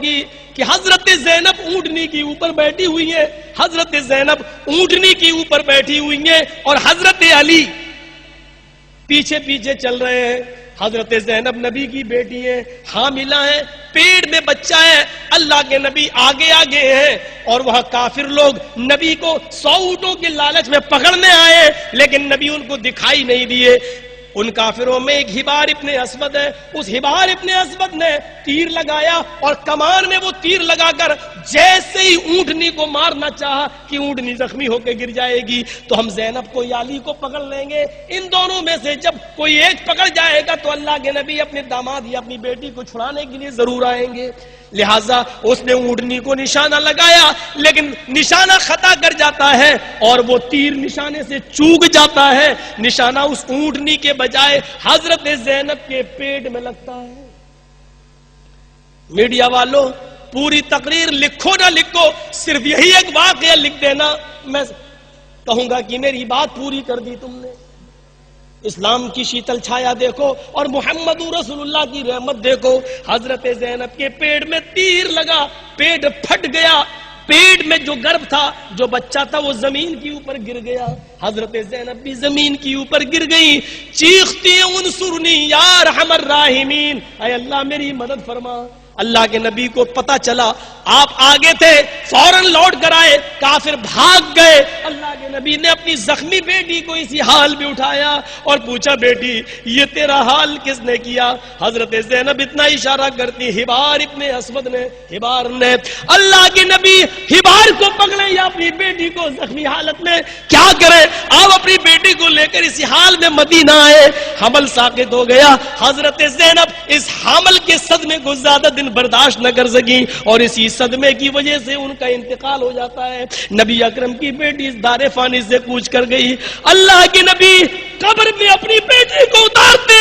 کہ حضرت زینب اونٹنی کے اوپر بیٹھی ہوئی ہیں، حضرت زینب اونٹنی کے اوپر بیٹھی ہوئی ہیں اور حضرت علی پیچھے پیچھے چل رہے ہیں۔ حضرت زینب نبی کی بیٹی ہیں، حاملہ ہیں، پیٹ میں بچہ ہے، اللہ کے نبی آگے آگے ہیں اور وہاں کافر لوگ نبی کو 100 اونٹوں کے لالچ میں پکڑنے آئے لیکن نبی ان کو دکھائی نہیں دیے۔ ان کافروں میں ایک حبار ابن اسود ہے، اس حبار ابن اسود نے تیر لگایا اور کمان میں وہ تیر لگا کر جیسے ہی اونٹنی کو مارنا چاہا کہ اونٹنی زخمی ہو کے گر جائے گی تو ہم زینب کو یا علی کو پکڑ لیں گے، ان دونوں میں سے جب کوئی ایک پکڑ جائے گا تو اللہ کے نبی اپنے داماد یا اپنی بیٹی کو چھڑانے کے لیے ضرور آئیں گے۔ لہٰذا اس نے اونٹنی کو نشانہ لگایا لیکن نشانہ خطا کر جاتا ہے اور وہ تیر نشانے سے چوک جاتا ہے، نشانہ اس اونٹنی کے بجائے حضرت زینب کے پیٹ میں لگتا ہے۔ میڈیا والوں پوری تقریر لکھو نہ لکھو، صرف یہی ایک واقعہ لکھ دینا، میں کہوں گا کہ میری بات پوری کر دی تم نے۔ اسلام کی شیتل چھایا دیکھو اور محمد رسول اللہ کی رحمت دیکھو۔ حضرت زینب کے پیٹ میں تیر لگا، پیٹ پھٹ گیا، پیٹ میں جو گربھ تھا، جو بچہ تھا، وہ زمین کے اوپر گر گیا۔ حضرت زینب بھی زمین کے اوپر گر گئی، چیختی انصرنی یا ارحم الراحمین، اے اللہ میری مدد فرما۔ اللہ کے نبی کو پتا چلا، آپ آگے تھے، فوراً لوٹ کر آئے، کافر بھاگ گئے۔ اللہ کے نبی نے اپنی زخمی بیٹی کو اسی حال میں اٹھایا اور پوچھا، بیٹی یہ تیرا حال کس نے کیا؟ حضرت زینب اتنا اشارہ کرتی، حبار ابن اسود نے، حبار نے۔ اللہ کے نبی حبار کو پکڑے یا اپنی بیٹی کو زخمی حالت میں کیا کرے؟ آپ اپنی بیٹی کو لے کر اسی حال میں مدینہ آئے، حمل ساقط ہو گیا۔ حضرت زینب اس حمل کے صدمے کو زیادہ دن برداشت نہ کر سکی اور اسی صدمے کی وجہ سے ان کا انتقال ہو جاتا ہے۔ نبی اکرم کی بیٹی اس دار فانی سے کوچ کر گئی۔ اللہ کے نبی قبر میں اپنی بیٹی کو اتارتے،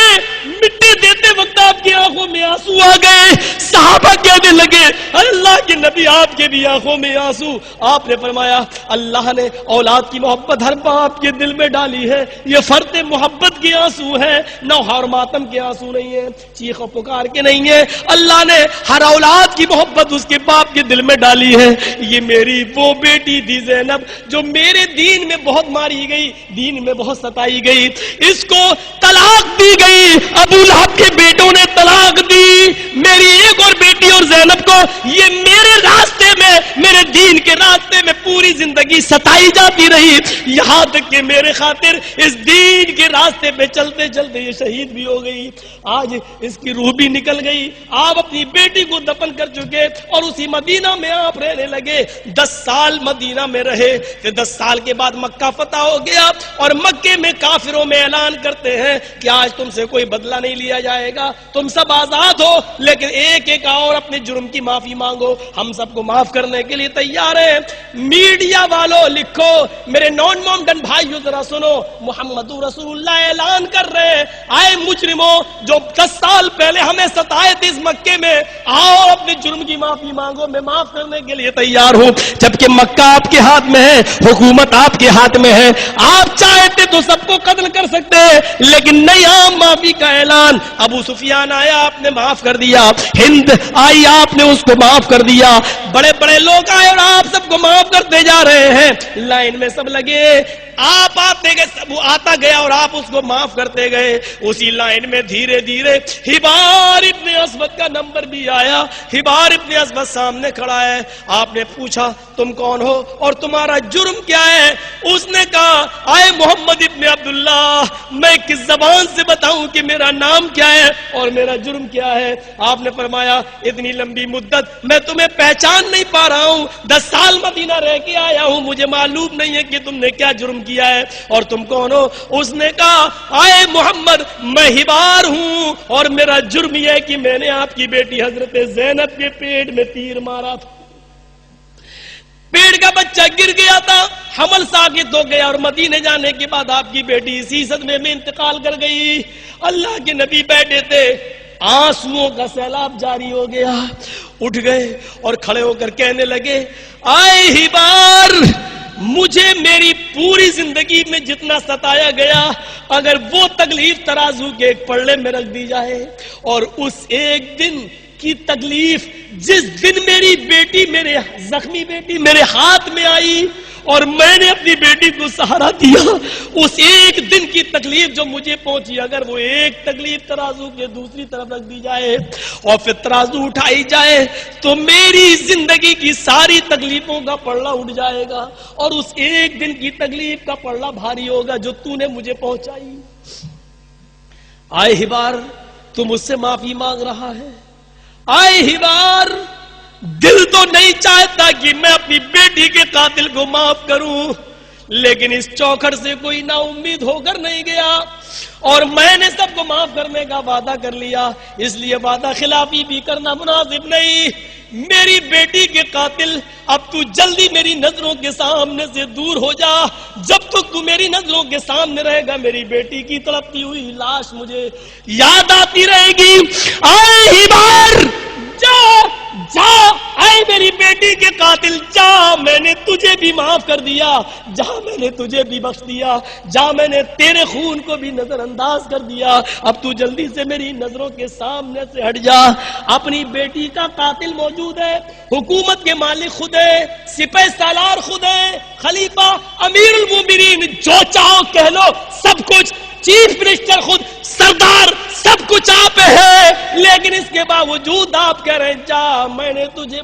مٹی دیتے وقت آپ کی آنکھوں میں آنسو آ گئے۔ صحابہ کہنے لگے، اللہ کے نبی آپ کے بھی آنکھوں میں آنسو۔ آپ نے فرمایا، اللہ نے اولاد کی محبت ہر باپ کے دل میں ڈالی ہے، یہ فرد محبت کے آنسو ہے، نوحہ اور ماتم کے آنسو نہیں ہے، چیخ و پکار کے نہیں ہے۔ اللہ نے ہر اولاد کی محبت اس کے باپ کے دل میں ڈالی ہے۔ یہ میری وہ بیٹی تھی زینب جو میرے دین میں بہت ماری گئی، دین میں بہت ستائی گئی، اس کو طلاق دی گئی، ابو لہب کے بیٹوں نے طلاق دی، میری ایک اور بیٹی اور زینب کو یہ میرے راستے میں، میرے دین کے راستے میں پوری زندگی ستائی جاتی رہی، یہاں تک کہ میرے خاطر اس دین کے راستے پہ چلتے چلتے یہ شہید بھی ہو گئی۔ آج اس کی روح بھی نکل گئی۔ آپ اپنی بیٹی کو دفن کر چکے اور اسی مدینہ میں آپ رہنے لگے۔ 10 سال مدینہ میں رہے، پھر 10 سال کے بعد مکہ فتح ہو گیا اور مکے میں کافروں میں اعلان کرتے ہیں کہ آج تم سے کوئی بدلہ نہیں لیا جائے گا، تم سب آزاد ہو، لیکن ایک ایک اور اپنے جرم کی معافی مانگو، ہم سب کو معاف کرنے کے لیے تیار ہیں۔ میڈیا والوں لکھو، میرے نان مومڈن بھائیو ذرا سنو، محمد رسول اللہ اعلان کر رہے ہیں، آئے مجرموں جو 10 سال پہلے ہمیں ستائے تھے اس مکے میں، آؤ اپنے جرم کی معافی مانگو، میں معاف کرنے کے لیے تیار ہوں۔ جبکہ مکہ آپ کے ہاتھ میں ہے، حکومت آپ کے ہاتھ میں ہے، آپ چاہتے تو سب کو قتل کر سکتے ہیں لیکن نہیں، عام معافی کا اعلان۔ ابو سفیان آیا، آپ نے معاف کر دیا، ہند آئی، آپ نے اس کو معاف کر دیا، بڑے بڑے لوگ آئے اور آپ سب کو معاف کرتے جا رہے ہیں، لائن میں سب لگے، آپ آتے گئے، سب آتا گیا اور آپ اس کو معاف کرتے گئے۔ اسی لائن میں دھیرے دھیرے حبار ابن اسود کا نمبر بھی آیا۔ حبار ابن اسود سامنے کھڑا ہے، آپ نے پوچھا تم کون ہو اور تمہارا جرم کیا ہے؟ اس نے کہا، آئے محمد ابن عبداللہ، میں کس زبان سے بتاؤں کہ میرا نام کیا ہے اور میرا جرم کیا ہے؟ آپ نے فرمایا، اتنی لمبی مدت میں تمہیں پہچان نہیں پا رہا ہوں، 10 سال مدینہ رہ کے آیا ہوں، مجھے معلوم نہیں ہے کہ تم نے کیا جرم کیا ہے اور تم کون ہو؟ اس نے کہا، آئے محمد، میں حبار ہوں اور میرا جرم یہ ہے کہ میں نے آپ کی بیٹی حضرت زینب کے پیٹ میں تیر مارا تھا، پیٹ کا بچہ گر گیا تھا، حمل ساقط ہو گیا اور مدینے جانے کے بعد آپ کی بیٹی اسی صدمے میں انتقال کر گئی۔ اللہ کے نبی بیٹھے تھے، آنسوؤں کا سیلاب جاری ہو گیا، اٹھ گئے اور کھڑے ہو کر کہنے لگے، آئے حبار، مجھے میری پوری زندگی میں جتنا ستایا گیا، اگر وہ تکلیف ترازو کے ایک پلڑے میں رکھ دی جائے اور اس ایک دن کی تکلیف جس دن میری بیٹی زخمی بیٹی میرے ہاتھ میں آئی اور میں نے اپنی بیٹی کو سہارا دیا، اس ایک دن کی تکلیف جو مجھے پہنچی، اگر وہ ایک تکلیف ترازو کے دوسری طرف رکھ دی جائے اور پھر ترازو اٹھائی جائے تو میری زندگی کی ساری تکلیفوں کا پلڑا اٹھ جائے گا، اور اس ایک دن کی تکلیف کا پلڑا بھاری ہوگا جو تو نے مجھے پہنچائی۔ آئے حبار، تو مجھ سے معافی مانگ رہا ہے۔ آئے حبار، دل تو نہیں چاہتا کہ میں اپنی بیٹی کے قاتل کو معاف کروں، لیکن اس چوکھٹ سے کوئی نا امید ہو کر نہیں گیا، اور میں نے سب کو معاف کرنے کا وعدہ کر لیا، اس لیے وعدہ خلافی بھی کرنا مناسب نہیں۔ میری بیٹی کے قاتل، اب تو جلدی میری نظروں کے سامنے سے دور ہو جا۔ جب تک تو میری نظروں کے سامنے رہے گا میری بیٹی کی تڑپتی ہوئی لاش مجھے یاد آتی رہے گی۔ آئے حبار، جا جا، اے میری بیٹی کے قاتل جا، میں نے تجھے بھی معاف کر دیا، جا میں نے تجھے بھی بخش دیا، جا میں نے تیرے خون کو بھی نظر انداز کر دیا، اب تو جلدی سے میری نظروں کے سامنے سے ہٹ جا۔ اپنی بیٹی کا قاتل موجود ہے، حکومت کے مالک خود ہے، سپہ سالار خود ہے، خلیفہ امیر المومنین جو چاہو کہہ لو، سب کچھ، چیف منسٹر خود، سردار، سب کچھ آپ ہے، لیکن اس کے باوجود آپ کہہ رہے ہیں جا میں نے تجھے